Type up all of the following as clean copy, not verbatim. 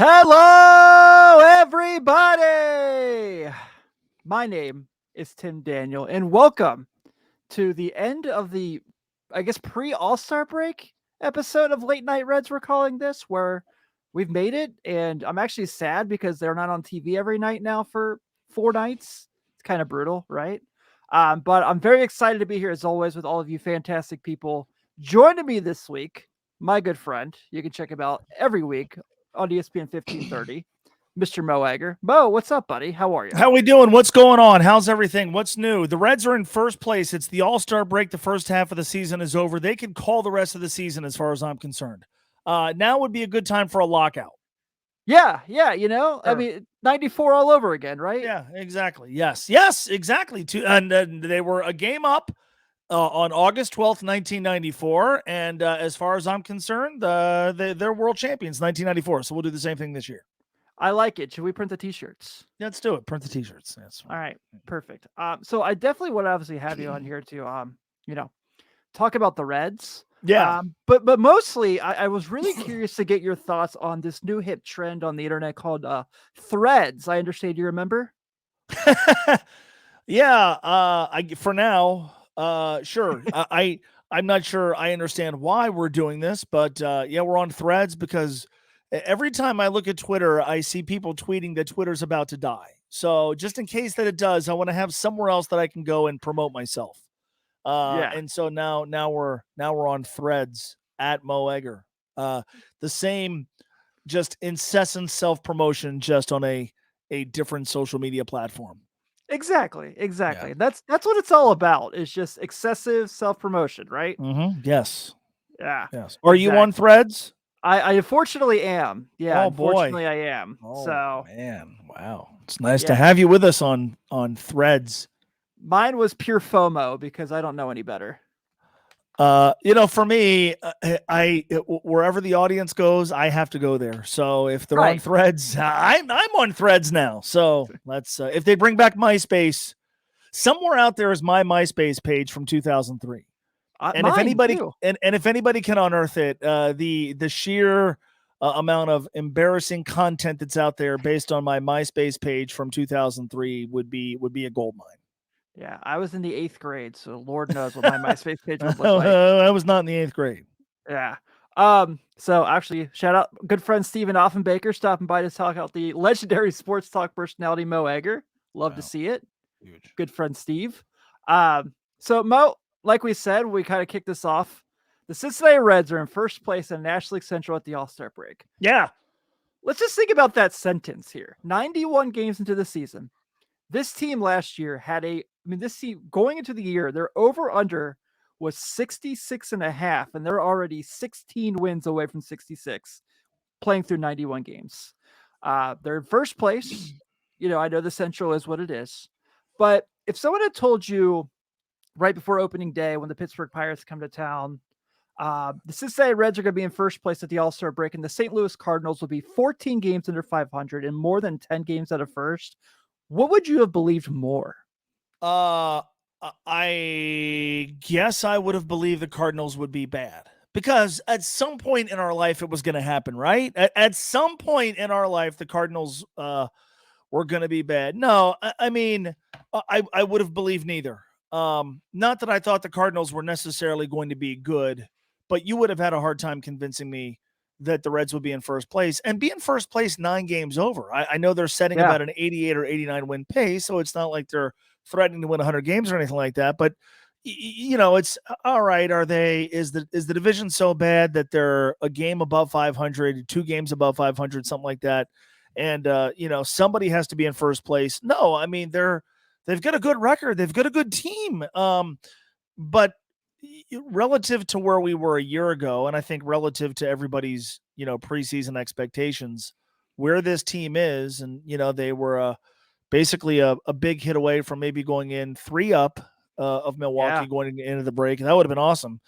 Hello, everybody. My name is Tim Daniel, and welcome to the end of the, I guess, pre-All-Star break episode of Late Night Reds. We're calling this, where we've made it, and I'm actually sad because they're not on TV every night now for 4 nights. It's kind of brutal, right? But I'm very excited to be here as always with all of you fantastic people joining me this week. My good friend, you can check him out every week on ESPN 1530, Mr. Mo Egger. Mo, what's up, buddy? How are you? How we doing? What's going on? How's everything? What's new? The Reds are in first place. It's the All-Star break. The first half of the season is over. They can call the rest of the season as far as I'm concerned. Now would be a good time for a lockout. Yeah, I Sure. mean, 94 all over again, right? Yeah, exactly. Yes, exactly. And they were a game up on August 12th, 1994. And as far as I'm concerned, they're world champions, 1994. So we'll do the same thing this year. I like it. Should we print the t-shirts? Let's do it. Print the t-shirts. That's All right, perfect. So I definitely would obviously have you on here to, talk about the Reds. Yeah. But mostly I was really curious to get your thoughts on this new hip trend on the internet called Threads. I understand you remember? Yeah. For now, sure. I'm not sure I understand why we're doing this, but yeah, we're on Threads because every time I look at Twitter, I see people tweeting that Twitter's about to die. So just in case that it does, I want to have somewhere else that I can go and promote myself. Yeah. And so now we're on Threads at Mo Egger. The same, just incessant self promotion, just on a different social media platform. Exactly. Yeah. That's what it's all about. It's just excessive self-promotion, right? Mm-hmm. Yes. Yeah. Yes. Are you on Exactly. Threads? I unfortunately am. Yeah, Oh boy. unfortunately I am. Oh So, man. Wow. It's nice to yeah. have you with us on Threads. Mine was pure FOMO because I don't know any better. For me, wherever the audience goes, I have to go there. So if they're on Right. Threads, I'm on Threads now. So let's if they bring back MySpace, somewhere out there is my MySpace page from 2003. And if Mine anybody too. and if anybody can unearth it, the sheer amount of embarrassing content that's out there based on my MySpace page from 2003 would be a gold mine. Yeah, I was in the 8th grade, so Lord knows what my MySpace page would look like. I was not in the 8th grade. Yeah. So actually, shout out good friend Steven Offenbaker stopping by to talk about the legendary sports talk personality Mo Egger. Love to see it. Huge. Good friend Steve. So Mo, like we said, we kind of kicked this off. The Cincinnati Reds are in first place in National League Central at the All-Star break. Yeah. Let's just think about that sentence here. 91 games into the season. This team last year had this team going into the year, their over-under was 66 and a half, and they're already 16 wins away from 66, playing through 91 games. They're in first place. I know the Central is what it is, but if someone had told you right before opening day when the Pittsburgh Pirates come to town, the Cincinnati Reds are going to be in first place at the All-Star break, and the St. Louis Cardinals will be 14 games under 500 and more than 10 games out of first, what would you have believed more? I guess I would have believed the Cardinals would be bad because at some point in our life it was going to happen, right? At some point in our life, the Cardinals were going to be bad. No, I mean, I would have believed neither. Not that I thought the Cardinals were necessarily going to be good, but you would have had a hard time convincing me that the Reds would be in first place and be in first place 9 games over. I know they're setting about an 88 or 89 win pace, so it's not like they're threatening to win 100 games or anything like that. But it's all right. Is the division so bad that they're a game above 500, 2 games above 500, something like that? And somebody has to be in first place. No, I mean they've got a good record. They've got a good team. But relative to where we were a year ago, and I think relative to everybody's, preseason expectations, where this team is, and, they were basically a big hit away from maybe going in 3 up of Milwaukee going into the break. That would have been awesome.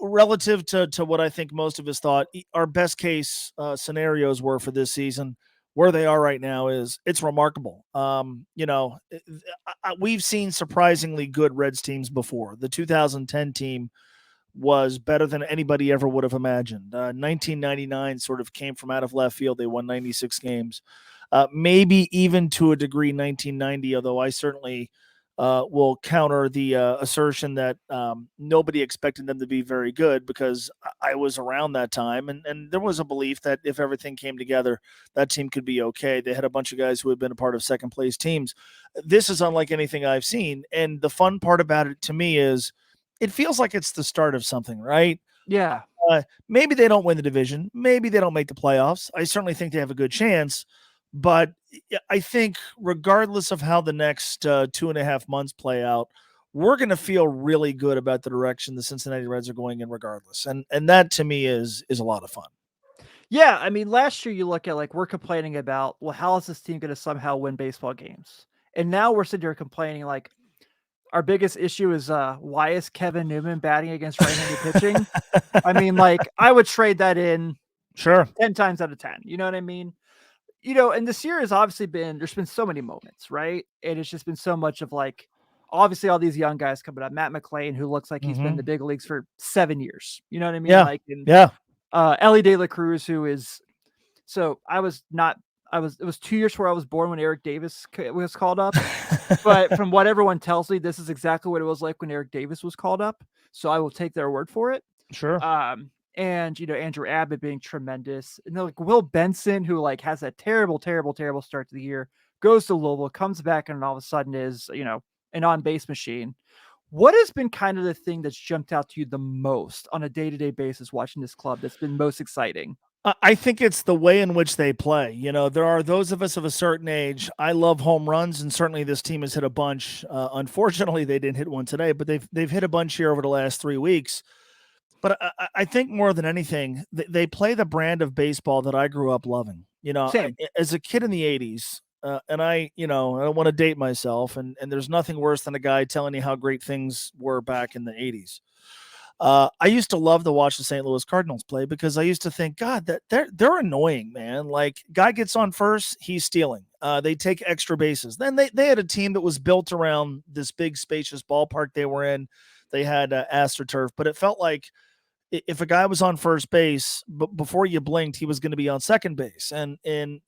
Relative to what I think most of us thought our best case scenarios were for this season, where they are right now it's remarkable. We've seen surprisingly good Reds teams before. The 2010 team was better than anybody ever would have imagined. 1999 sort of came from out of left field. They won 96 games. Maybe even to a degree 1990, although I certainly will counter the assertion that nobody expected them to be very good, because I was around that time, and there was a belief that if everything came together, that team could be okay. They had a bunch of guys who had been a part of second place teams. This is unlike anything I've seen, and the fun part about it to me is it feels like it's the start of something, right? Yeah. Maybe they don't win the division. Maybe they don't make the playoffs. I certainly think they have a good chance. But I think regardless of how the next 2.5 months play out, we're going to feel really good about the direction the Cincinnati Reds are going in regardless. And that to me is a lot of fun. Yeah, I mean, last year you look at like we're complaining about, well, how is this team going to somehow win baseball games? And now we're sitting here complaining like our biggest issue is why is Kevin Newman batting against right-handed pitching? I mean, like I would trade that in Sure. 10 times out of 10. You know what I mean? You know, and this year has obviously there's been so many moments, right? And it's just been so much of like, obviously all these young guys coming up, Matt McClain, who looks like he's been in the big leagues for 7 years. You know what I mean? Yeah. Like, and Yeah. Ellie De La Cruz, who is, so it was 2 years before I was born when Eric Davis was called up. But from what everyone tells me, this is exactly what it was like when Eric Davis was called up. So I will take their word for it. Sure. And you know, Andrew Abbott being tremendous, and like Will Benson, who like has a terrible start to the year, goes to Louisville, comes back, and all of a sudden is, you know, an on-base machine. What has been kind of the thing that's jumped out to you the most on a day-to-day basis watching this club that's been most exciting? I think it's the way in which they play. You know, there are those of us of a certain age. I love home runs, and certainly this team has hit a bunch. Unfortunately, they didn't hit one today, but they've hit a bunch here over the last 3 weeks. But I think more than anything, they play the brand of baseball that I grew up loving. You know, Same. as a kid in the 80s, and I don't want to date myself, and there's nothing worse than a guy telling you how great things were back in the 80s. I used to love to watch the St. Louis Cardinals play because I used to think, God, that they're annoying, man. Like, guy gets on first, he's stealing. They take extra bases. Then they had a team that was built around this big, spacious ballpark they were in. They had AstroTurf, but it felt like if a guy was on first base, but before you blinked, he was going to be on second base. And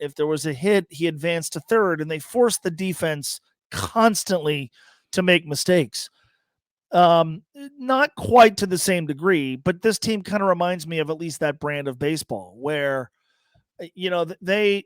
if there was a hit, he advanced to third, and they forced the defense constantly to make mistakes. Not quite to the same degree, but this team kind of reminds me of at least that brand of baseball where, you know, they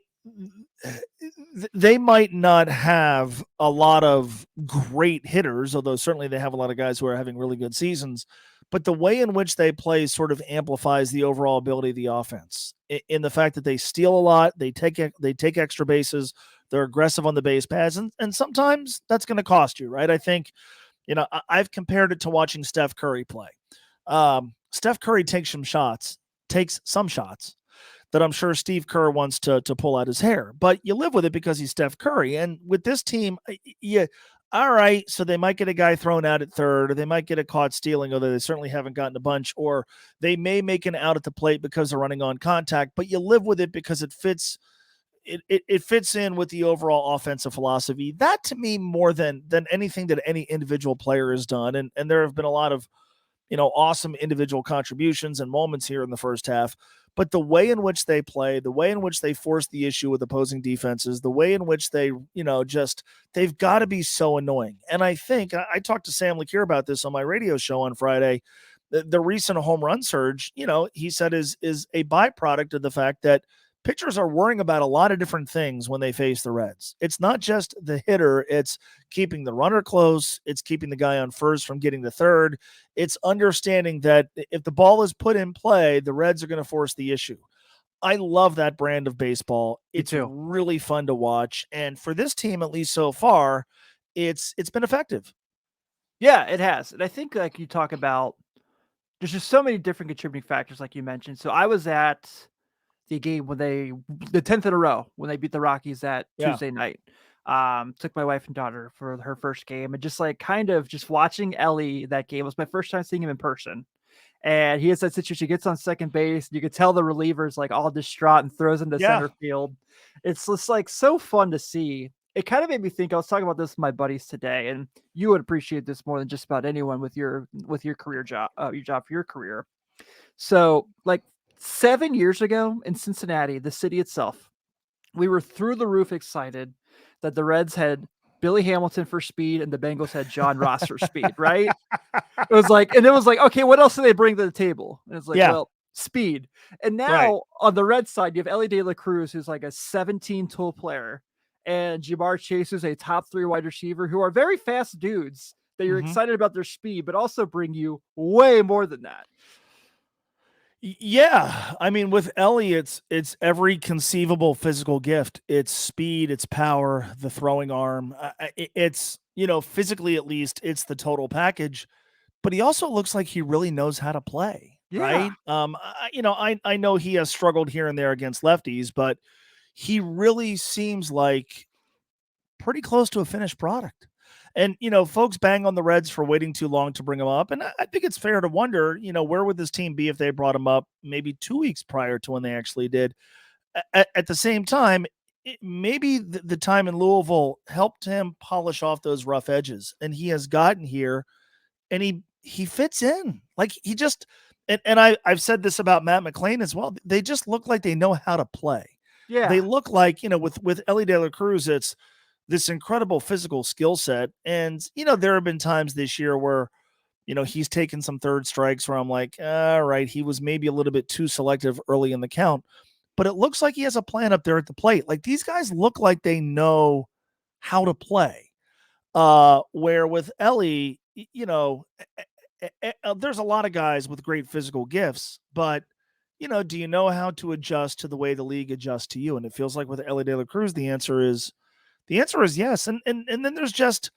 might not have a lot of great hitters, although certainly they have a lot of guys who are having really good seasons, but the way in which they play sort of amplifies the overall ability of the offense in the fact that they steal a lot, they take extra bases, they're aggressive on the base paths, and sometimes that's going to cost you, right? I think, you know, I've compared it to watching Steph Curry play. Steph Curry takes some shots that I'm sure Steve Kerr wants to pull out his hair, but you live with it because he's Steph Curry. And with this team, all right, so they might get a guy thrown out at third, or they might get a caught stealing, although they certainly haven't gotten a bunch, or they may make an out at the plate because they're running on contact, but you live with it because it fits. It fits in with the overall offensive philosophy. That to me, more than anything that any individual player has done, and there have been a lot of, you know, awesome individual contributions and moments here in the first half, but the way in which they play, the way in which they force the issue with opposing defenses, the way in which they, you know, just, they've got to be so annoying. And I think I talked to Sam LeCure about this on my radio show on Friday. The recent home run surge, you know, he said is a byproduct of the fact that pitchers are worrying about a lot of different things when they face the Reds. It's not just the hitter. It's keeping the runner close. It's keeping the guy on first from getting to third. It's understanding that if the ball is put in play, the Reds are going to force the issue. I love that brand of baseball. It's really fun to watch. And for this team, at least so far, it's been effective. Yeah, it has. And I think like you talk about, there's just so many different contributing factors, like you mentioned. So I was at the game when the 10th in a row when they beat the Rockies that Tuesday night. Took my wife and daughter for her first game, and just like kind of just watching Ellie that game was my first time seeing him in person. And he has that situation, he gets on second base, and you could tell the reliever's like all distraught and throws him to center field. It's just like so fun to see. it kind of made me think. I was talking about this with my buddies today, and you would appreciate this more than just about anyone with your career job, your job for your career. So, like 7 years ago in Cincinnati, the city itself, we were through the roof excited that the Reds had Billy Hamilton for speed and the Bengals had John Ross for speed, right? It was like, okay, what else do they bring to the table? And it's like, Yeah, well, speed. And right. now on the Red side, you have Ellie De La Cruz, who's like a 17 tool player, and Jamar Chase, who's a top 3 wide receiver, who are very fast dudes that you're Mhm. excited about their speed, but also bring you way more than that. Yeah, I mean, with Ellie, it's every conceivable physical gift. It's speed, it's power, the throwing arm. It's physically at least, it's the total package. But he also looks like he really knows how to play, Yeah. right? I know he has struggled here and there against lefties, but he really seems like pretty close to a finished product. And folks bang on the Reds for waiting too long to bring him up, and I think it's fair to wonder, where would this team be if they brought him up maybe 2 weeks prior to when they actually did? At the same time, maybe the time in Louisville helped him polish off those rough edges, and he has gotten here, and he fits in. Like he just, and I've said this about Matt McLean as well. They just look like they know how to play. They Yeah. look like, with Ellie De La Cruz, it's this incredible physical skill set. And, there have been times this year where, he's taken some third strikes where I'm like, all right, he was maybe a little bit too selective early in the count. But it looks like he has a plan up there at the plate. Like these guys look like they know how to play. Where with Ellie, there's a lot of guys with great physical gifts, but do you know how to adjust to the way the league adjusts to you? And it feels like with Ellie De La Cruz, the answer is yes. And then there's just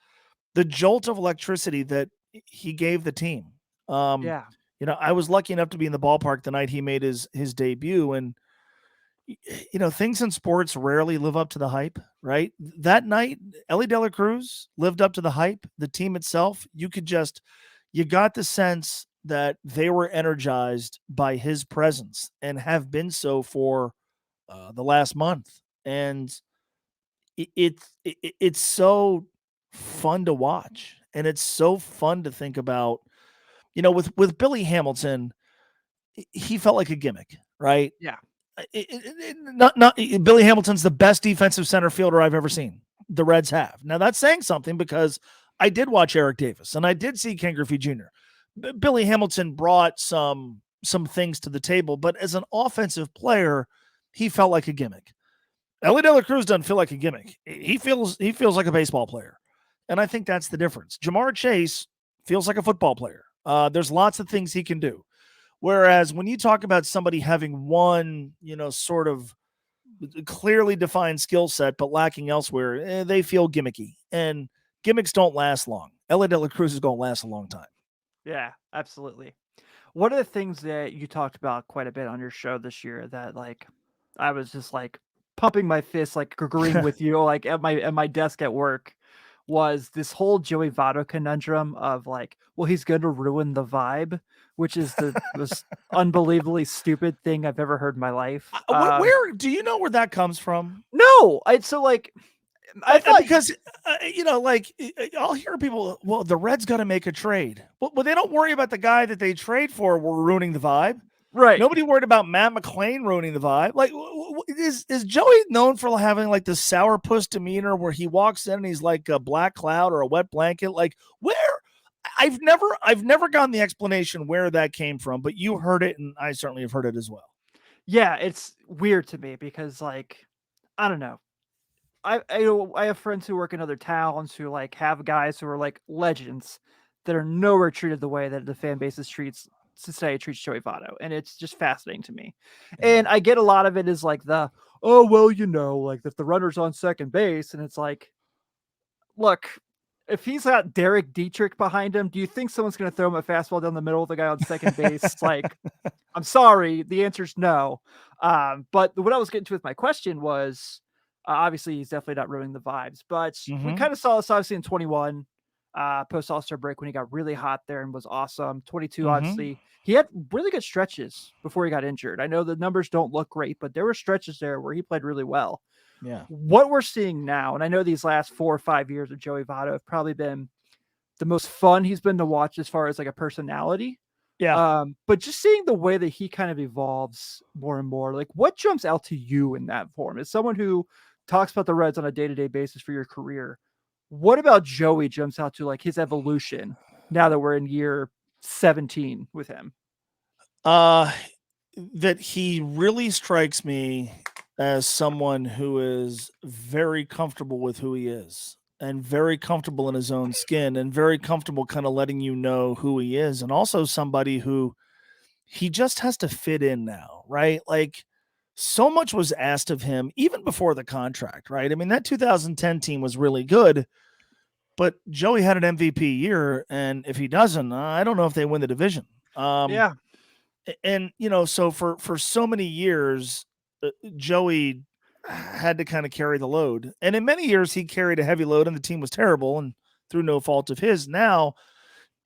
the jolt of electricity that he gave the team. Um, Yeah. I was lucky enough to be in the ballpark the night he made his debut, and things in sports rarely live up to the hype, right? That night, Ellie De La Cruz lived up to the hype. The team itself, you got the sense that they were energized by his presence and have been so for the last month. And it's so fun to watch, and it's so fun to think about. With Billy Hamilton, he felt like a gimmick, right? Yeah. Not Billy Hamilton's the best defensive center fielder I've ever seen. The Reds have. Now that's saying something because I did watch Eric Davis and I did see Ken Griffey Jr. Billy Hamilton brought some things to the table, but as an offensive player, he felt like a gimmick. Ellie De La Cruz doesn't feel like a gimmick. He feels like a baseball player, and I think that's the difference. Jamar Chase feels like a football player. There's lots of things he can do. Whereas when you talk about somebody having one, sort of clearly defined skill set, but lacking elsewhere, they feel gimmicky. And gimmicks don't last long. Ellie De La Cruz is going to last a long time. Yeah, absolutely. One of the things that you talked about quite a bit on your show this year that like I was just like pumping my fist, like agreeing with you, like at my desk at work, was this whole Joey Votto conundrum of like, well, he's going to ruin the vibe, which is the most unbelievably stupid thing I've ever heard in my life. Where do you know where that comes from? No, I so like I thought Because I'll hear people. Well, the Reds got to make a trade. Well, they don't worry about the guy that they trade for. We're ruining the vibe. right. Nobody worried about Matt McLean ruining the vibe. Like, is Joey known for having like this sourpuss demeanor where he walks in and he's like a black cloud or a wet blanket? Like, where? I've never gotten the explanation where that came from, but you heard it, and I certainly have heard it as well. Yeah, it's weird to me because like I don't know. I have friends who work in other towns who like have guys who are like legends that are nowhere treated the way that the fan bases treats Cincinnati treats Joey Votto, and it's just fascinating to me. Yeah. And I get a lot of it is like the oh well, like if the runner's on second base, and it's like, look, if he's got Derek Dietrich behind him, do you think someone's going to throw him a fastball down the middle of the guy on second base? Like, I'm sorry, the answer is no. But what I was getting to with my question was obviously he's definitely not ruining the vibes, but we Mm-hmm. kind of saw this obviously in 21, post All-Star break when he got really hot there and was awesome. 22, Mm-hmm. obviously, he had really good stretches before he got injured. I know the numbers don't look great, but there were stretches there where he played really well. Yeah. What we're seeing now, and I know these last 4 or 5 years of Joey Votto have probably been the most fun he's been to watch as far as like a personality. Yeah. But just seeing the way that he kind of evolves more and more, like what jumps out to you in that form? As someone who talks about the Reds on a day-to-day basis for your career, what about Joey jumps out to like his evolution now that we're in year 17 with him? That he really strikes me as someone who is very comfortable with who he is and very comfortable in his own skin and very comfortable kind of letting you know who he is. And also somebody who he just has to fit in now, right? Like so much was asked of him even before the contract, right? I mean, that 2010 team was really good, but Joey had an MVP year. And if he doesn't, I don't know if they win the division. Yeah. And so for so many years, Joey had to kind of carry the load, and in many years he carried a heavy load and the team was terrible and through no fault of his. Now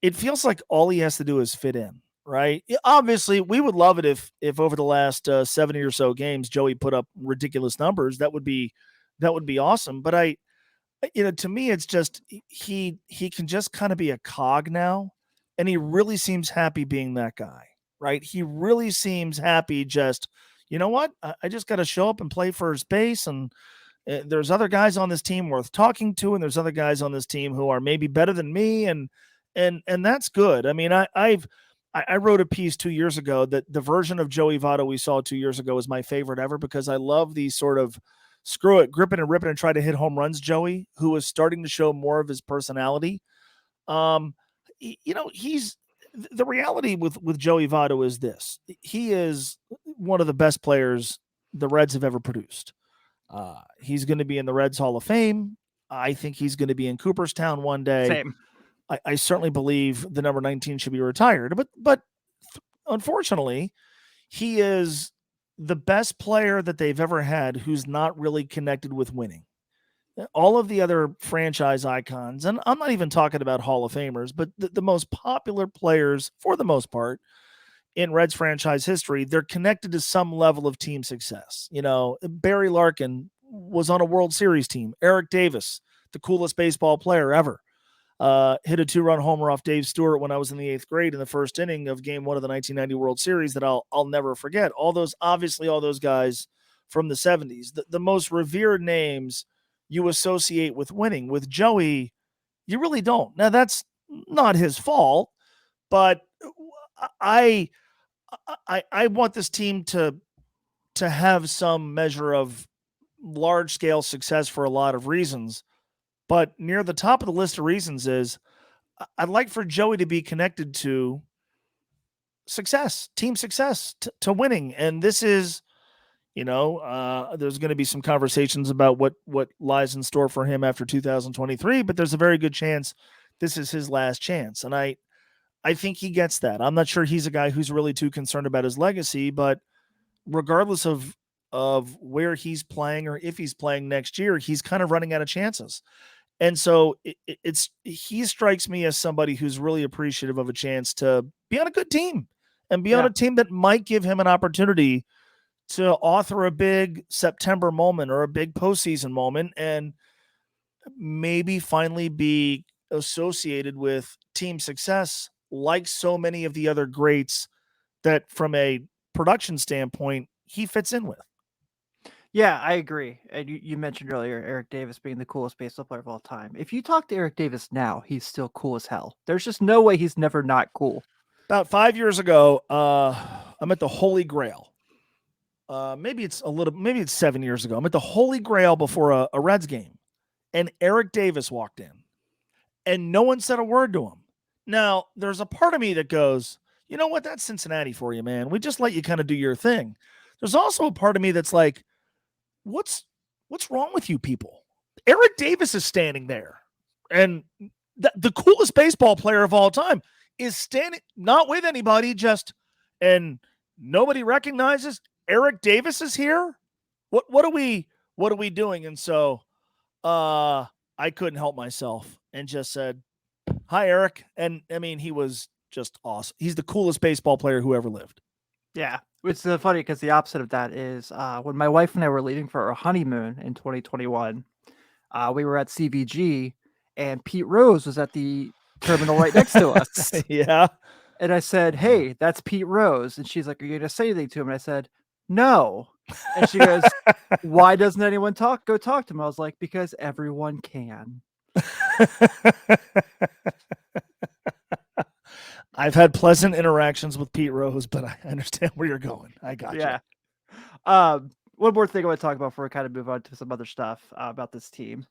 it feels like all he has to do is fit in, right? Obviously we would love it if over the last 70 or so games Joey put up ridiculous numbers. That would be awesome. But to me it's just he can just kind of be a cog now, and he really seems happy being that guy. Right? He really seems happy. Just, you know what? I just got to show up and play first base. And there's other guys on this team worth talking to. And there's other guys on this team who are maybe better than me. And that's good. I mean, I wrote a piece 2 years ago that the version of Joey Votto we saw 2 years ago is my favorite ever, because I love these sort of screw it, gripping and ripping and try to hit home runs Joey, who is starting to show more of his personality. He's, the reality with Joey Votto is this: he is one of the best players the Reds have ever produced. He's going to be in the Reds Hall of Fame. I think he's going to be in Cooperstown one day. Same. I certainly believe the number 19 should be retired, but unfortunately, he is the best player that they've ever had who's not really connected with winning. All of the other franchise icons, and I'm not even talking about Hall of Famers, but the most popular players, for the most part, in Reds franchise history, they're connected to some level of team success. Barry Larkin was on a World Series team. Eric Davis, the coolest baseball player ever, hit a 2-run homer off Dave Stewart when I was in the 8th grade in the first inning of Game 1 of the 1990 World Series that I'll never forget. All those guys from the 70s, the most revered names you associate with winning. With Joey, you really don't. Now, that's not his fault, but I want this team to have some measure of large-scale success for a lot of reasons. But near the top of the list of reasons is I'd like for Joey to be connected to success, team success, to winning. And this is, there's going to be some conversations about what lies in store for him after 2023, but there's a very good chance this is his last chance. And I think he gets that. I'm not sure he's a guy who's really too concerned about his legacy, but regardless of where he's playing or if he's playing next year, he's kind of running out of chances. And so he strikes me as somebody who's really appreciative of a chance to be on a good team and be on a team that might give him an opportunity to author a big September moment or a big postseason moment and maybe finally be associated with team success like so many of the other greats that from a production standpoint, he fits in with. Yeah, I agree. And you mentioned earlier Eric Davis being the coolest baseball player of all time. If you talk to Eric Davis now, he's still cool as hell. There's just no way he's never not cool. About 5 years ago, I'm at the Holy Grail. Maybe it's 7 years ago. I'm at the Holy Grail before a Reds game, and Eric Davis walked in, and no one said a word to him. Now, there's a part of me that goes, you know what? That's Cincinnati for you, man. We just let you kind of do your thing. There's also a part of me that's like, what's wrong with you people? Eric Davis is standing there, and the coolest baseball player of all time is standing, not with anybody, and nobody recognizes Eric Davis is here. What are we doing? And so I couldn't help myself and just said, "Hi, Eric." And I mean, he was just awesome. He's the coolest baseball player who ever lived. Yeah, It's funny because the opposite of that is when my wife and I were leaving for our honeymoon in 2021, we were at CVG and Pete Rose was at the terminal right next to us. Yeah. And I said, "Hey, that's Pete Rose." And she's like, "Are you going to say anything to him?" And I said, "No." And she goes, "Why doesn't anyone go talk to him?" I was like, "Because everyone can." I've had pleasant interactions with Pete Rose, but I understand where you're going. I got Yeah. you. One more thing I want to talk about before we kind of move on to some other stuff about this team.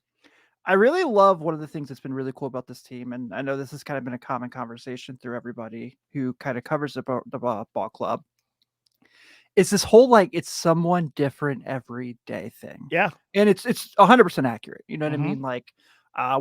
I really love one of the things that's been really cool about this team, and I know this has kind of been a common conversation through everybody who kind of covers the ball club. It's this whole like it's someone different every day thing, Yeah. and it's 100% accurate. You know what I Mhm. mean? Like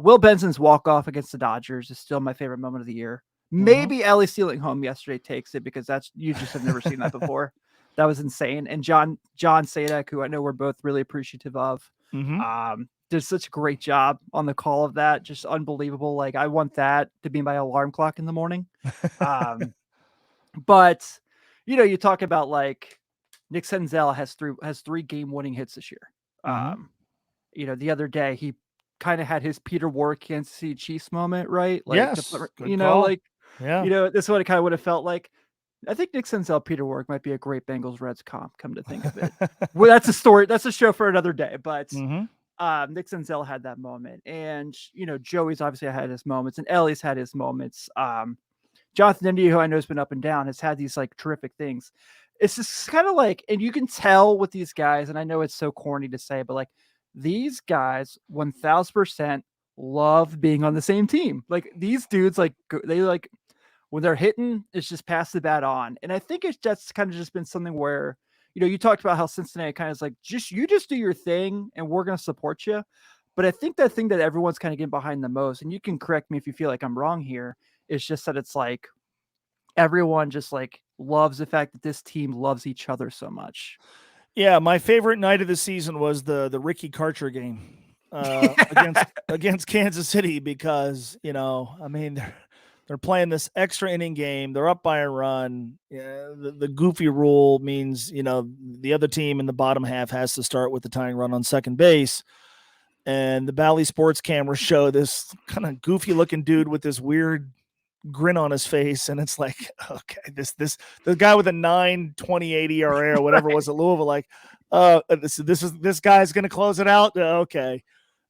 Will Benson's walk off against the Dodgers is still my favorite moment of the year. Mhm. Maybe Ellie stealing home yesterday takes it because that's you just have never seen that before. That was insane. And John Sadek, who I know we're both really appreciative of, Mhm. did such a great job on the call of that. Just unbelievable. Like I want that to be my alarm clock in the morning. Um, but you talk about like Nick Senzel has three game winning hits this year. Mhm. The other day he kind of had his Peter Warrick Kansas City Chiefs moment, right? Like Yes. Good call. Yeah. this is what it kind of would have felt like. I think Nick Senzel Peter Warrick might be a great Bengals Reds comp. Come to think of it, well, that's a story. That's a show for another day. But Mhm. Nick Senzel had that moment, and Joey's obviously had his moments, and Ellie's had his moments. Jonathan India, who I know has been up and down, has had these like terrific things. It's just kind of like, and you can tell with these guys, and I know it's so corny to say, but like these guys 1000% love being on the same team. Like these dudes, like they like when they're hitting, it's just pass the bat on. And I think it's just kind of just been something where, you talked about how Cincinnati kind of is like, you just do your thing and we're going to support you. But I think that thing that everyone's kind of getting behind the most, and you can correct me if you feel like I'm wrong here, is just that it's like everyone just like loves the fact that this team loves each other so much. Yeah, my favorite night of the season was the Ricky Karcher game against Kansas City because I mean they're playing this extra inning game. They're up by a run. Yeah, the goofy rule means the other team in the bottom half has to start with the tying run on second base. And the Bally Sports cameras show this kind of goofy looking dude with this weird grin on his face, and it's like, okay, the guy with a 9.28 ERA or whatever it was at Louisville, like, this guy's gonna close it out. Okay.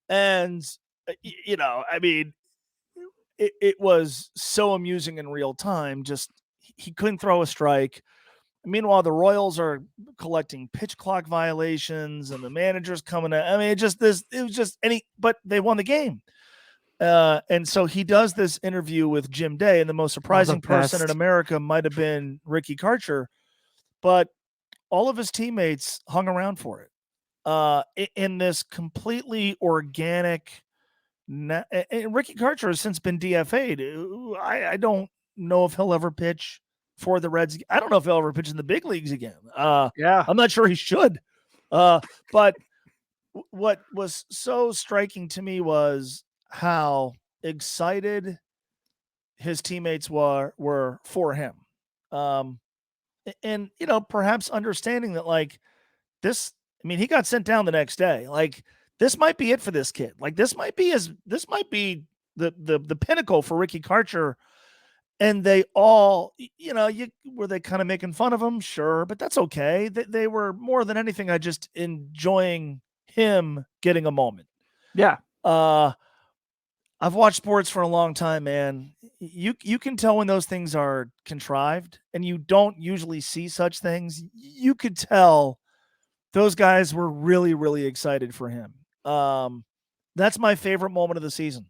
And I mean, it was so amusing in real time. Just he couldn't throw a strike. Meanwhile, the Royals are collecting pitch clock violations, and the manager's coming in. I mean, but they won the game. And so he does this interview with Jim Day, and the most surprising person in America might have been Ricky Karcher, but all of his teammates hung around for it. In this completely organic, and Ricky Karcher has since been DFA'd. I don't know if he'll ever pitch for the Reds. I don't know if he'll ever pitch in the big leagues again. Yeah. I'm not sure he should. But what was so striking to me was how excited his teammates were for him. Um, and perhaps understanding that like this, I mean, he got sent down the next day. Like this might be it for this kid. Like this might be the pinnacle for Ricky Karcher. And they all, were they kind of making fun of him? Sure, but that's okay. They were more than anything, just enjoying him getting a moment. Yeah. I've watched sports for a long time, man. You can tell when those things are contrived, and you don't usually see such things. You could tell those guys were really, really excited for him. That's my favorite moment of the season.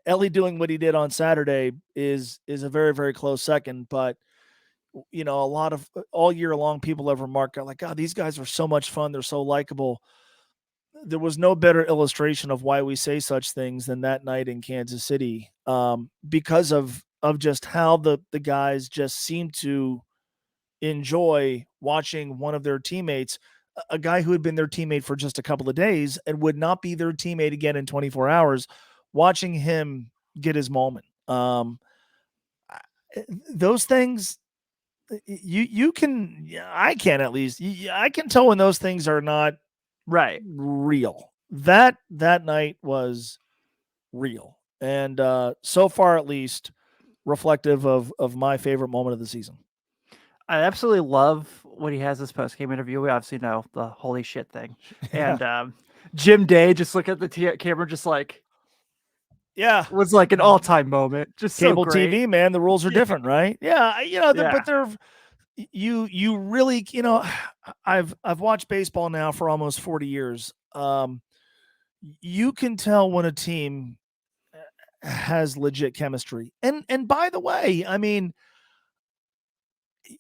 Ellie doing what he did on Saturday is a very, very close second, but a lot of all year long, people have remarked like, God, these guys are so much fun. They're so likable. There was no better illustration of why we say such things than that night in Kansas City, because of just how the guys just seem to enjoy watching one of their teammates, a guy who had been their teammate for just a couple of days and would not be their teammate again in 24 hours, watching him get his moment. Those things, you can, I can at least, I can tell when those things are not Right. real. That night was real, and so far at least reflective of my favorite moment of the season. I absolutely love when he has this post game interview. We obviously know the holy shit thing, Yeah. and Jim Day just look at the camera, just like Yeah, was like an all time moment. Just so cable great. TV, man, the rules are Yeah. different, right? Yeah, Yeah. but they're you really, I've watched baseball now for almost 40 years. You can tell when a team has legit chemistry. And by the way, I mean,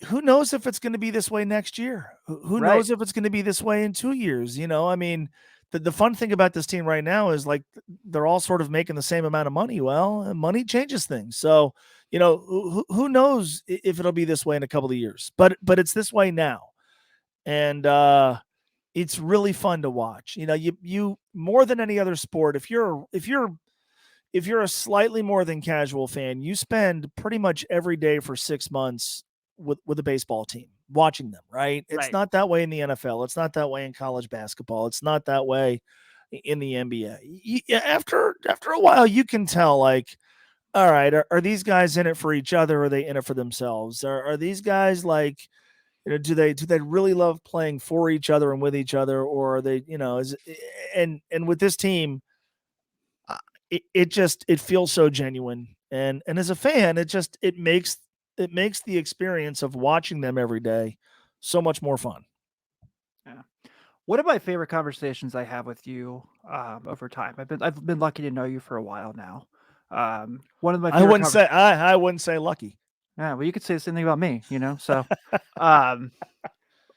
who knows if it's going to be this way next year? Who Right. knows if it's going to be this way in 2 years? I mean, the fun thing about this team right now is like they're all sort of making the same amount of money. Well, money changes things. So, who knows if it'll be this way in a couple of years? But it's this way now. And it's really fun to watch. You more than any other sport, if you're a slightly more than casual fan, you spend pretty much every day for 6 months with a baseball team watching them, right? It's Right. not that way in the NFL. It's not that way in college basketball. It's not that way in the NBA. After a while, you can tell, like, all right, are these guys in it for each other? Or are they in it for themselves? Are these guys like, do they really love playing for each other and with each other, or are they, and with this team, it feels so genuine, and as a fan, it makes the experience of watching them every day so much more fun. Yeah. One of my favorite conversations I have with you over time. I've been lucky to know you for a while now. One of my I favorite wouldn't say lucky. Yeah, well, you could say the same thing about me, So, um,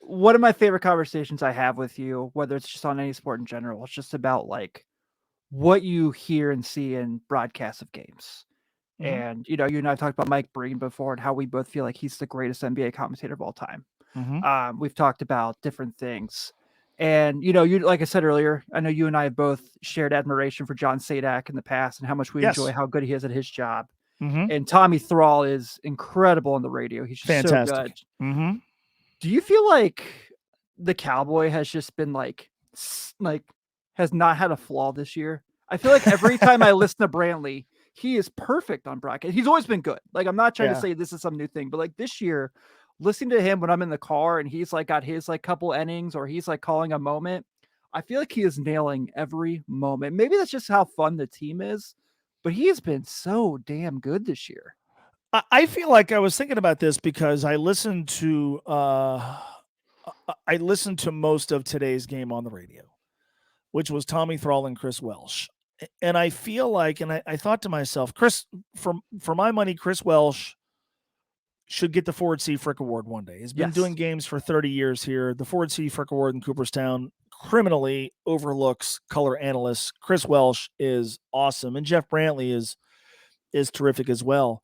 one of my favorite conversations I have with you, whether it's just on any sport in general, it's just about like what you hear and see in broadcasts of games. Mhm. And you and I talked about Mike Breen before and how we both feel like he's the greatest NBA commentator of all time. Mhm. We've talked about different things. And you like I said earlier, I know you and I have both shared admiration for John Sadak in the past and how much we enjoy Yes. how good he is at his job. Mhm. And Tommy Thrall is incredible on the radio. He's just so good. Fantastic. Mhm. Do you feel like the Cowboy has just been like has not had a flaw this year? I feel like every time I listen to Brantley, he is perfect on broadcast. He's always been good. Like, I'm not trying to Yeah. say this is some new thing, but like this year, listening to him when I'm in the car and he's like got his like couple innings or he's like calling a moment, I feel like he is nailing every moment. Maybe that's just how fun the team is, but he has been so damn good this year. I feel like I was thinking about this because I listened to most of today's game on the radio, which was Tommy Thrall and Chris Welsh. And I feel like, and I thought to myself, Chris, for my money, Chris Welsh should get the Ford C. Frick Award one day. He's been doing games for 30 years here. The Ford C. Frick Award in Cooperstown criminally overlooks color analysts. Chris Welsh is awesome, and Jeff Brantley is terrific as well.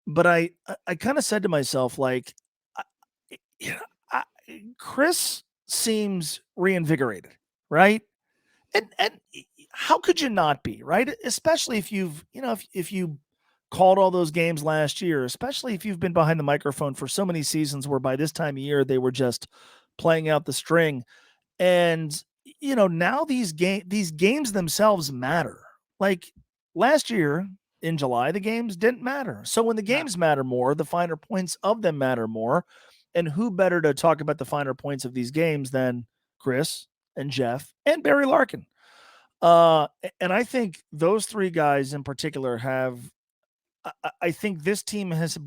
But I kind of said to myself, like, Chris seems reinvigorated, right? And how could you not be, right? Especially if if you called all those games last year, especially if you've been behind the microphone for so many seasons where by this time of year they were just playing out the string. And now these games themselves matter. Like last year in July, the games didn't matter. So when the games matter more, the finer points of them matter more. And who better to talk about the finer points of these games than Chris and Jeff and Barry Larkin? And I think those three guys in particular have. I think this team has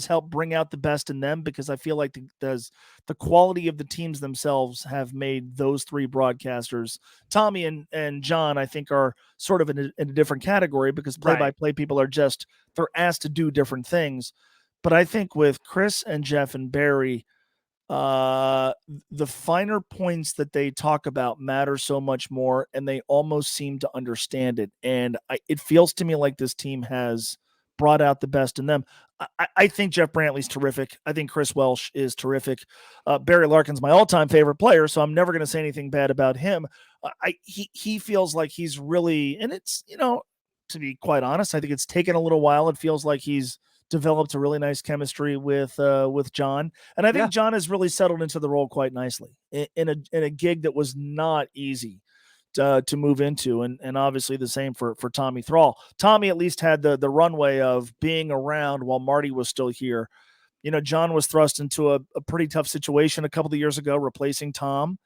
helped bring out the best in them, because I feel like the quality of the teams themselves have made those three broadcasters, Tommy and John, I think are sort of in a different category, because play-by-play people are they're asked to do different things. But I think with Chris and Jeff and Barry, the finer points that they talk about matter so much more, and they almost seem to understand it. And it feels to me like this team has brought out the best in them. I think Jeff Brantley's terrific. I think Chris Welsh is terrific. Barry Larkin's my all-time favorite player, so I'm never going to say anything bad about him. He feels like he's really, and it's, to be quite honest, I think it's taken a little while. It feels like he's developed a really nice chemistry with John, and I think John has really settled into the role quite nicely in a gig that was not easy to move into, and obviously the same for Tommy Thrall. Tommy at least had the runway of being around while Marty was still here. John was thrust into a pretty tough situation a couple of years ago, replacing Tom,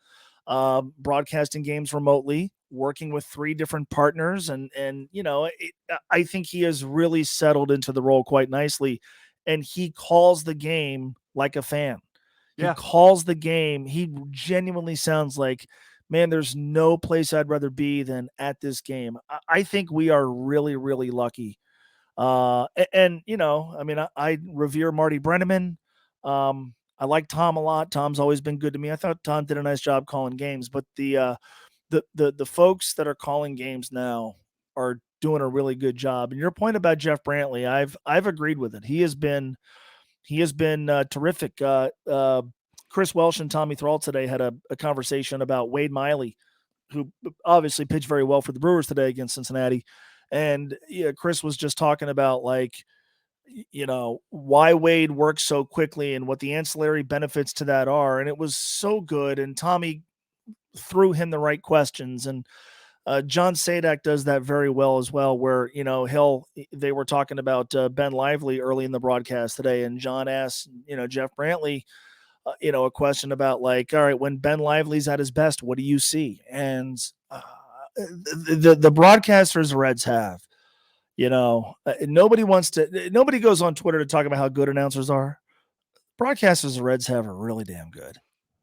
broadcasting games remotely, working with 3 different partners. And I think he has really settled into the role quite nicely. And he calls the game like a fan. He calls the game. He genuinely sounds like, man, there's no place I'd rather be than at this game. I think we are really, really lucky. I revere Marty Brennaman. I like Tom a lot. Tom's always been good to me. I thought Tom did a nice job calling games, but the folks that are calling games now are doing a really good job. And your point about Jeff Brantley, I've agreed with it. He has been terrific. Chris Welsh and Tommy Thrall today had a conversation about Wade Miley, who obviously pitched very well for the Brewers today against Cincinnati. And Chris was just talking about why Wade works so quickly and what the ancillary benefits to that are. And it was so good. And Tommy threw him the right questions. And John Sadak does that very well as well, where, they were talking about Ben Lively early in the broadcast today. And John asked, Jeff Brantley, a question about all right, when Ben Lively's at his best, what do you see? And the broadcasters the Reds have, nobody goes on Twitter to talk about how good announcers are. Broadcasters the Reds have are really damn good.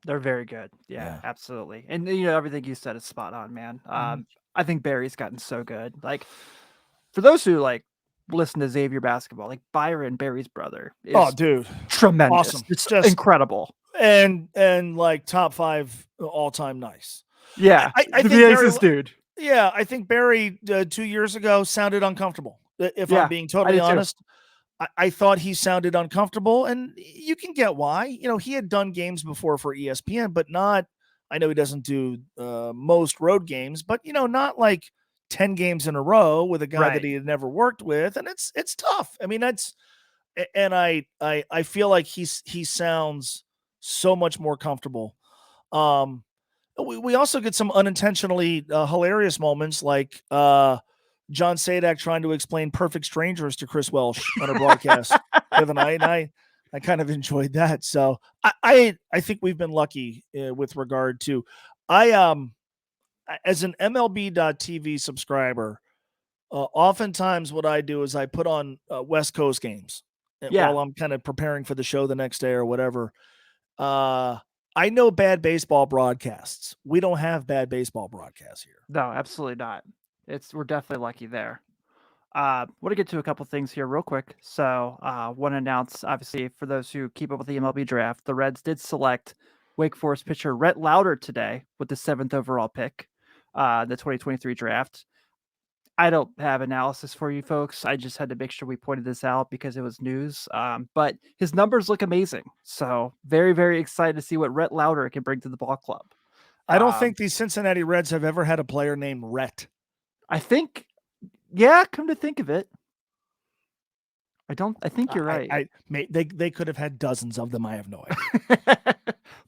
They're very good. Yeah, absolutely. And everything you said is spot on, man. I think Barry's gotten so good. Like, for those who listen to Xavier basketball, Byron, Barry's brother, is tremendous. Awesome. It's just incredible. And top 5 all-time nice. Yeah. I think Barry, dude. Yeah, I think Barry 2 years ago sounded uncomfortable. If I'm being totally honest, I thought he sounded uncomfortable, and you can get why. He had done games before for ESPN, but not. I know he doesn't do most road games, but not 10 games in a row with a guy that he had never worked with, and it's tough. I mean, I feel like he sounds so much more comfortable. We also get some unintentionally hilarious moments, like John Sadak trying to explain Perfect Strangers to Chris Welsh on a broadcast the other night, and I kind of enjoyed that. So I think we've been lucky with regard to as an MLB.TV subscriber. Oftentimes, what I do is I put on West Coast games while I'm kind of preparing for the show the next day or whatever. I know bad baseball broadcasts. We don't have bad baseball broadcasts here. No, absolutely not. We're definitely lucky there. Want to get to a couple things here real quick. So want to announce, obviously, for those who keep up with the MLB draft, the Reds did select Wake Forest pitcher Rhett Lauder today with the 7th overall pick, the 2023 draft. I don't have analysis for you folks. I just had to make sure we pointed this out because it was news. But his numbers look amazing. So very, very excited to see what Rhett Lauder can bring to the ball club. I don't think the Cincinnati Reds have ever had a player named Rhett. I think, come to think of it, I think you're right. They could have had dozens of them. I have no idea.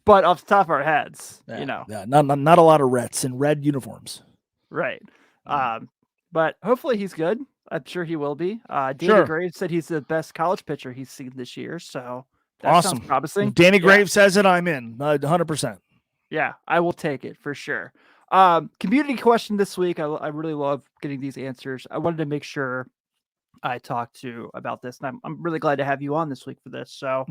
But off the top of our heads, not a lot of Reds in red uniforms. Right. But hopefully he's good. I'm sure he will be. Danny Graves said he's the best college pitcher he's seen this year. So that sounds promising. If Danny Graves says it, I'm in 100%. Yeah, I will take it for sure. Community question this week. I really love getting these answers. I wanted to make sure I talked to about this, and I'm really glad to have you on this week for this. So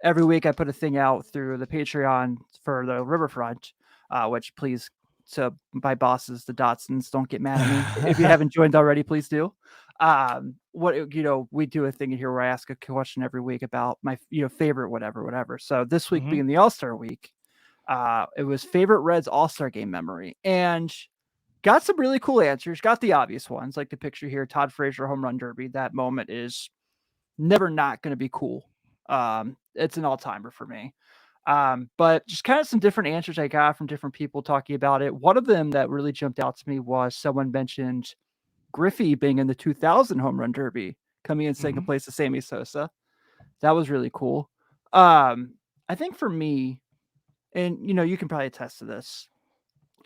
every week I put a thing out through the Patreon for the Riverfront, which please. So my bosses, the Dotsons, don't get mad at me. If you haven't joined already, please do. We do a thing here where I ask a question every week about my favorite whatever. So this week being the All-Star week, it was favorite Reds All-Star game memory, and got some really cool answers. Got the obvious ones, like the picture here, Todd Frazier home run derby. That moment is never not going to be cool. It's an all-timer for me. But just kind of some different answers I got from different people talking about it. One of them that really jumped out to me was someone mentioned Griffey being in the 2000 home run derby coming in second Mhm. place to Sammy Sosa. That was really cool. I think for me, and you can probably attest to this.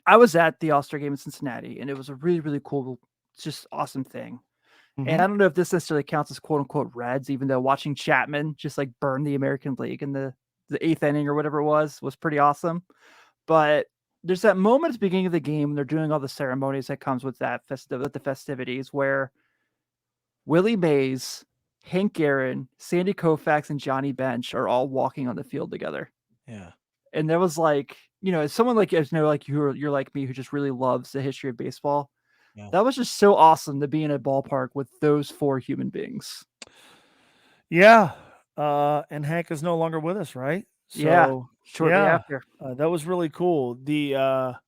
I was at the All-Star game in Cincinnati, and it was a really, really cool, just awesome thing. And Mhm. I don't know if this necessarily counts as quote unquote Reds, even though watching Chapman just like burn the American League in the eighth inning or whatever it was pretty awesome. But there's that moment at the beginning of the game when they're doing all the ceremonies that comes with with the festivities where Willie Mays, Hank Aaron, Sandy Koufax, and Johnny Bench are all walking on the field together. Yeah. And there was like, as someone like like you're like me who just really loves the history of baseball. Yeah. That was just so awesome to be in a ballpark with those four human beings. Yeah. And Hank is no longer with us, right? Yeah, So shortly yeah, after. that was really cool. The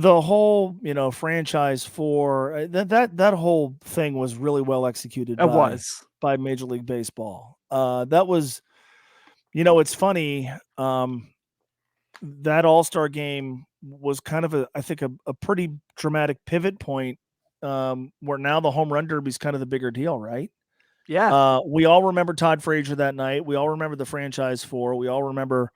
whole franchise for that whole thing was really well executed It was. by Major League Baseball. That was, it's funny. That All-Star game was kind of I think a pretty dramatic pivot point, where now the home run derby is kind of the bigger deal, right? Yeah. We all remember Todd Frazier that night. We all remember the franchise four. We all remember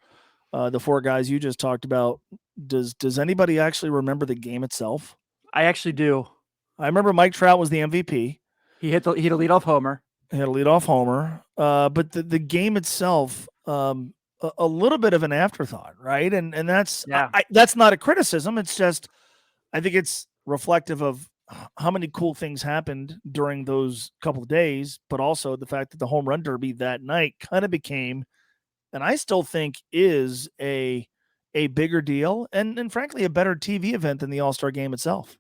the four guys you just talked about. Does anybody actually remember the game itself? I actually do. I remember Mike Trout was the MVP. He hit a leadoff homer. He had a leadoff homer. But the game itself, a little bit of an afterthought, right? And that's that's not a criticism. It's just I think it's reflective of how many cool things happened during those couple of days, but also the fact that the home run derby that night kind of became, and I still think is a bigger deal and frankly a better TV event than the All-Star game itself.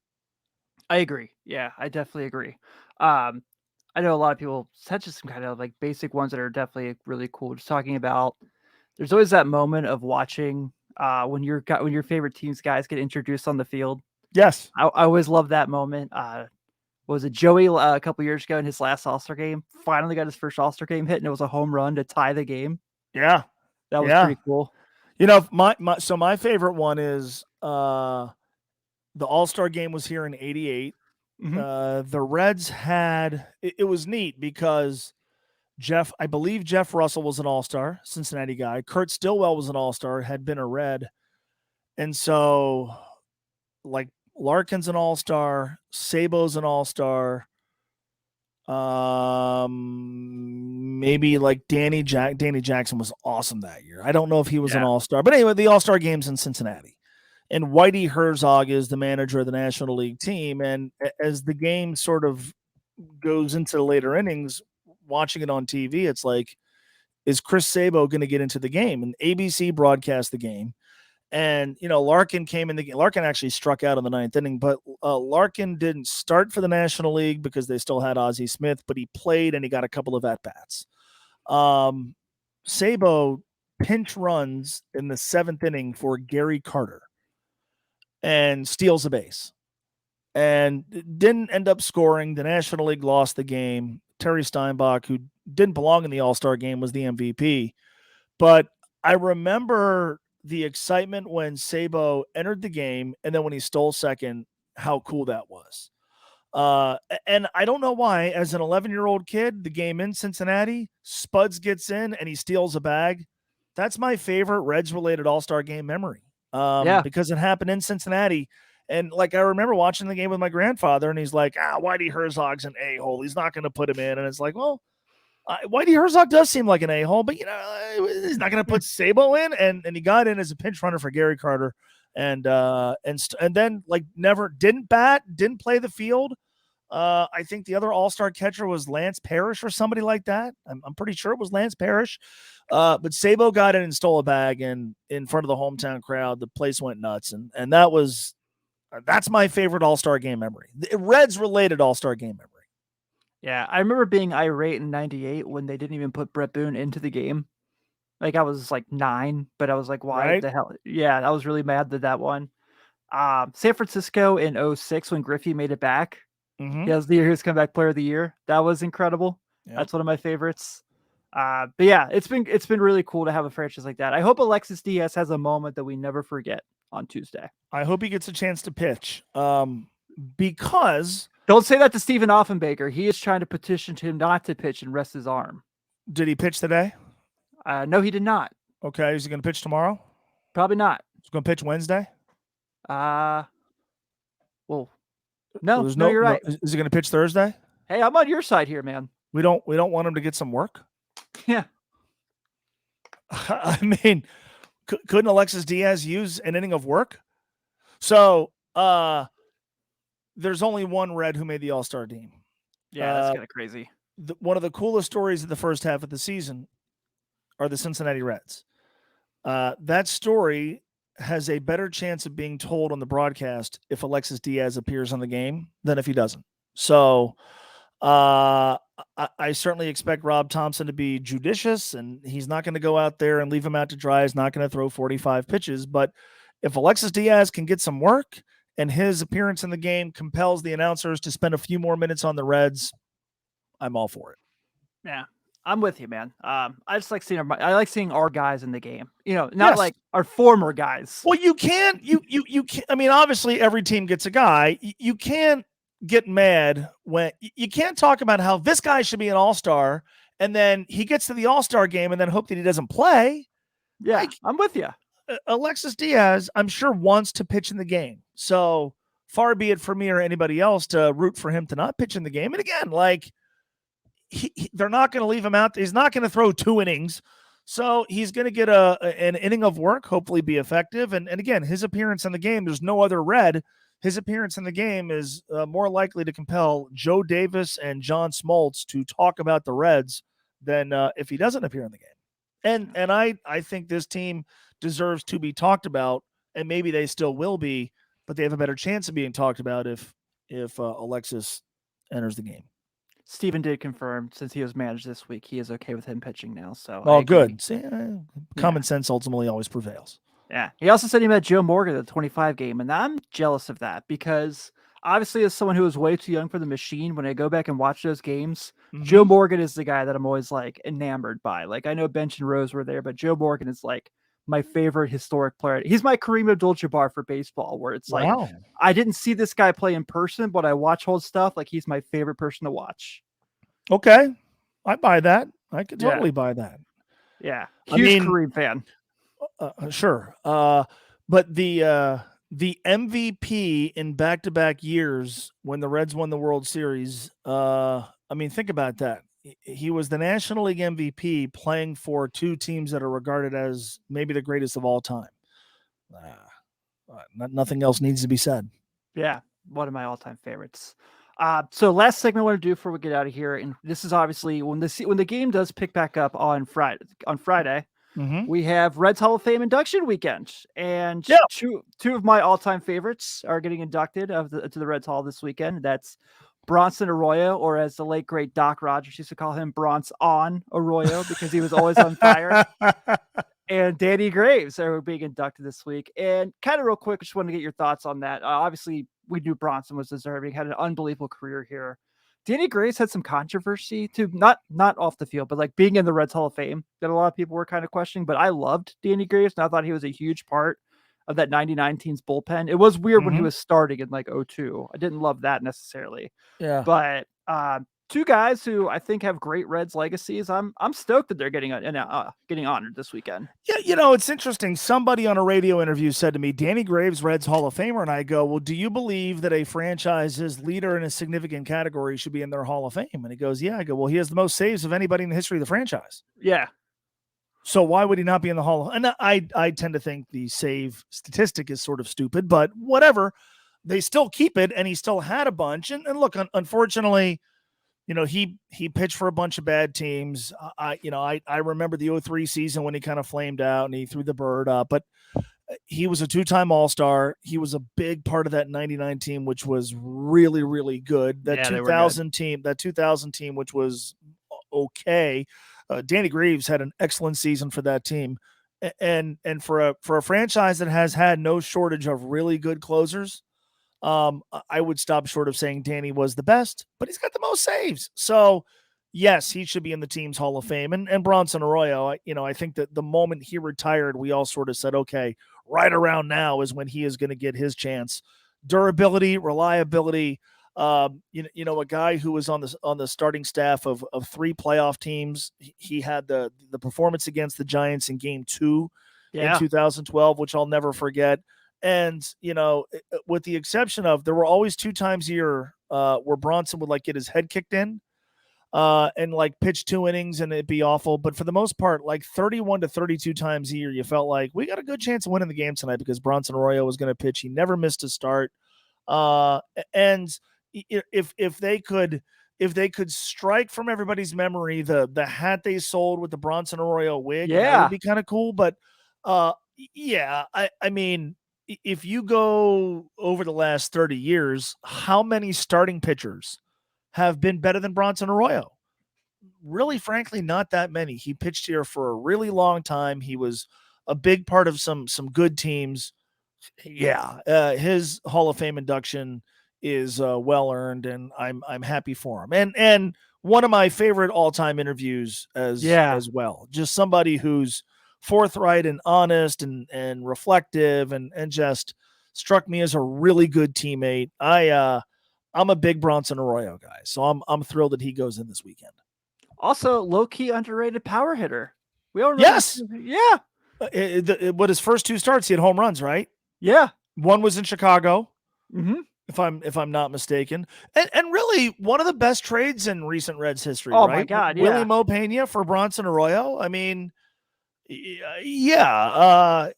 I agree. Yeah, I definitely agree. I know a lot of people such as some kind of like basic ones that are definitely really cool. Just talking about there's always that moment of watching when your favorite team's guys get introduced on the field. Yes. I always love that moment. Was it Joey a couple years ago in his last All-Star game? Finally got his first All-Star game hit, and it was a home run to tie the game. Yeah. That was pretty cool. My favorite one is the All-Star game was here in 88. Mm-hmm. The Reds had it was neat because I believe Jeff Russell was an All-Star, Cincinnati guy. Kurt Stillwell was an All-Star, had been a Red. And so like Larkin's an All-Star, Sabo's an All-Star. Maybe like Danny Jackson was awesome that year. I don't know if he was an All-Star, but anyway, the All-Star game's in Cincinnati, and Whitey Herzog is the manager of the National League team. And as the game sort of goes into the later innings, watching it on TV, it's like, is Chris Sabo going to get into the game? And ABC broadcast the game. And, Larkin came in the game. Larkin actually struck out in the ninth inning, but Larkin didn't start for the National League because they still had Ozzie Smith, but he played and he got a couple of at-bats. Sabo pinch runs in the seventh inning for Gary Carter and steals a base and didn't end up scoring. The National League lost the game. Terry Steinbach, who didn't belong in the All-Star game, was the MVP. But I remember the excitement when Sabo entered the game, and then when he stole second, how cool that was. And I don't know why, as an 11-year-old kid, the game in Cincinnati, Spuds gets in and he steals a bag. That's my favorite Reds-related All-Star game memory. Because it happened in Cincinnati. And like, I remember watching the game with my grandfather, and he's like, Whitey Herzog's an a-hole. He's not going to put him in. And it's like, well, Whitey Herzog does seem like an a-hole, but he's not going to put Sabo in, and he got in as a pinch runner for Gary Carter, and then like never didn't bat, didn't play the field. I think the other All-Star catcher was Lance Parrish or somebody like that. I'm pretty sure it was Lance Parrish, but Sabo got in and stole a bag, and in front of the hometown crowd, the place went nuts, and that's my favorite All-Star game memory, the Reds related All-Star game memory. Yeah, I remember being irate in 98 when they didn't even put Brett Boone into the game. Like, I was like 9, but I was like, why the hell? Yeah, I was really mad that one. San Francisco in 06 when Griffey made it back. Mm-hmm. He was the year's comeback player of the year. That was incredible. Yep. That's one of my favorites. But yeah, it's been really cool to have a franchise like that. I hope Alexis Diaz has a moment that we never forget on Tuesday. I hope he gets a chance to pitch. Because Don't say that to Stephen Offenbaker. He is trying to petition to him not to pitch and rest his arm. Did he pitch today? No, he did not. Okay. Is he going to pitch tomorrow? Probably not. He's going to pitch Wednesday? Well, So no, there's you're right. Is he going to pitch Thursday? Hey, I'm on your side here, man. We don't want him to get some work. Yeah. I mean, couldn't Alexis Diaz use an inning of work? So there's only one Red who made the All-Star team. Yeah, that's kind of crazy. One of the coolest stories of the first half of the season are the Cincinnati Reds. That story has a better chance of being told on the broadcast if Alexis Diaz appears on the game than if he doesn't. So I certainly expect Rob Thompson to be judicious, and he's not going to go out there and leave him out to dry. He's not going to throw 45 pitches. But if Alexis Diaz can get some work and his appearance in the game compels the announcers to spend a few more minutes on the Reds, I'm all for it. Yeah, I'm with you, man. I just like seeing our guys in the game. Not like our former guys. Well, you can't. You can't. I mean, obviously, every team gets a guy. You can't get mad when you can't talk about how this guy should be an all-star and then he gets to the all-star game and then hope that he doesn't play. Yeah, I'm with you. Alexis Diaz, I'm sure, wants to pitch in the game. So far be it for me or anybody else to root for him to not pitch in the game. And again, they're not going to leave him out. He's not going to throw 2 innings. So he's going to get an inning of work, hopefully be effective. And again, his appearance in the game, there's no other Red. His appearance in the game is more likely to compel Joe Davis and John Smoltz to talk about the Reds than if he doesn't appear in the game. And I think this team deserves to be talked about, and maybe they still will be, but they have a better chance of being talked about if Alexis enters the game. Steven did confirm, since he was managed this week, he is okay with him pitching now. So good. See, common sense ultimately always prevails. Yeah. He also said he met Joe Morgan at the 25 game, and I'm jealous of that because obviously as someone who is way too young for the machine, when I go back and watch those games, Joe Morgan is the guy that I'm always enamored by. I know Bench and Rose were there, but Joe Morgan is my favorite historic player. He's my Kareem Abdul-Jabbar for baseball, where it's wow. I didn't see this guy play in person, but I watch old stuff. He's my favorite person to watch. Okay. I buy that. I could totally buy that. Yeah. Huge Kareem fan. Sure. But the MVP in back-to-back years when the Reds won the World Series, think about that. He was the National League MVP playing for 2 teams that are regarded as maybe the greatest of all time. Nothing else needs to be said. Yeah, one of my all-time favorites. So last segment I want to do before we get out of here, and this is obviously when the game does pick back up on Friday, we have Reds Hall of Fame induction weekend, and two of my all-time favorites are getting inducted to the Reds Hall this weekend. That's Bronson Arroyo, or as the late great Doc Rogers used to call him, Bronx on Arroyo, because he was always on fire. And Danny Graves are being inducted this week. And kind of real quick, I just want to get your thoughts on that. Obviously, we knew Bronson was deserving, had an unbelievable career here. Danny Graves had some controversy too, not off the field, but being in the Reds Hall of Fame that a lot of people were kind of questioning. But I loved Danny Graves, and I thought he was a huge part of that 99 team's bullpen. It was weird when he was starting in 2002. I didn't love that necessarily. Yeah. But 2 guys who I think have great Reds legacies. I'm stoked that they're getting honored this weekend. Yeah, it's interesting. Somebody on a radio interview said to me, Danny Graves, Reds Hall of Famer, and I go, well, do you believe that a franchise's leader in a significant category should be in their Hall of Fame? And he goes, yeah. I go, well, he has the most saves of anybody in the history of the franchise. Yeah. So why would he not be in the Hall of Fame? And I tend to think the save statistic is sort of stupid, but whatever. They still keep it, and he still had a bunch. And look, unfortunately, he pitched for a bunch of bad teams. I remember the 2003 season when he kind of flamed out and he threw the bird up, but he was a 2-time All-Star. He was a big part of that 99 team, which was really, really good. That 2000 team, which was okay. Danny Graves had an excellent season for that team. And for a franchise that has had no shortage of really good closers, I would stop short of saying Danny was the best, but he's got the most saves. So yes, he should be in the team's Hall of Fame. And Bronson Arroyo, I think that the moment he retired, we all sort of said, okay, right around now is when he is going to get his chance. Durability, reliability, You know, a guy who was on the starting staff of 3 playoff teams. He had the performance against the Giants in Game 2 in 2012, which I'll never forget. And you know, with the exception of, there were always 2 times a year where Bronson would like get his head kicked in and like pitch 2 innings and it'd be awful. But for the most part, like 31 to 32 times a year, you felt like we got a good chance of winning the game tonight because Bronson Arroyo was going to pitch. He never missed a start. And if they could strike from everybody's memory the hat they sold with the Bronson Arroyo wig, that would be kind of cool. But yeah, I mean, if you go over the last 30 years, how many starting pitchers have been better than Bronson Arroyo? Really, frankly, not that many. He pitched here for a really long time. He was a big part of some good teams. Yeah, his Hall of Fame induction is well earned, and I'm happy for him. And one of my favorite all-time interviews as well. Just somebody who's forthright and honest and reflective and just struck me as a really good teammate. I'm a big Bronson Arroyo guy, so I'm thrilled that he goes in this weekend. Also, low-key underrated power hitter. We all remember. Yes. Yeah. What his first 2 starts, he had home runs, right? Yeah. One was in Chicago. Mm-hmm. If I'm not mistaken, and really one of the best trades in recent Reds history. Oh right? My God! Yeah. Willie Mo Pena for Bronson Arroyo. I mean, yeah.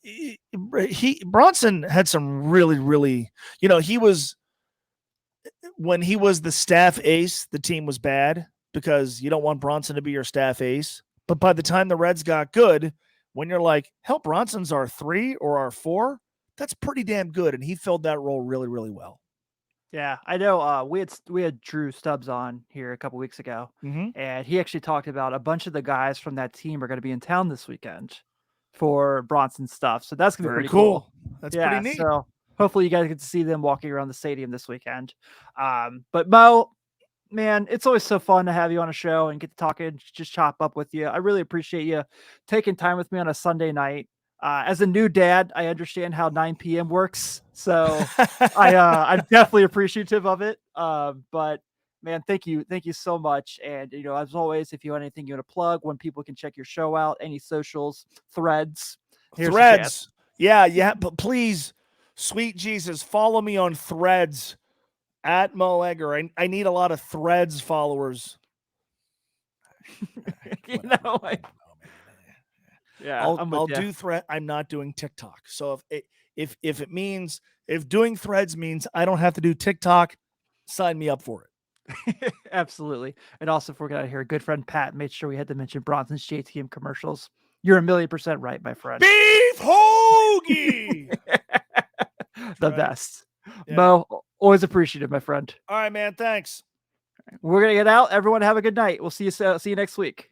Bronson had some really, you know, when he was the staff ace, the team was bad because you don't want Bronson to be your staff ace. But by the time the Reds got good, when you're like, hell, Bronson's our 3 or our 4, that's pretty damn good, and he filled that role really well. Yeah, I know. We had Drew Stubbs on here a couple weeks ago, and he actually talked about a bunch of the guys from that team are going to be in town this weekend for Bronson stuff. So that's going to be pretty cool. That's pretty neat. So hopefully you guys get to see them walking around the stadium this weekend. But Mo, man, it's always so fun to have you on a show and get to talk and just chop up with you. I really appreciate you taking time with me on a Sunday night. As a new dad, I understand how 9 p.m. works, so I'm definitely appreciative of it. But man, thank you so much. And you know, as always, if you have anything you want to plug, when people can check your show out, any socials, threads, yeah. But please, sweet Jesus, follow me on Threads at Mo Egger. I need a lot of Threads followers. You know, I'll do thread. I'm not doing TikTok. So if doing Threads means I don't have to do TikTok, sign me up for it. Absolutely. And also, if we're out here, good friend Pat made sure we had to mention Bronson's JTM commercials. You're 1,000,000% right, my friend. Beef hoagie. The best. Yeah. Mo, always appreciative, my friend. All right, man. Thanks. We're gonna get out. Everyone have a good night. We'll see you next week.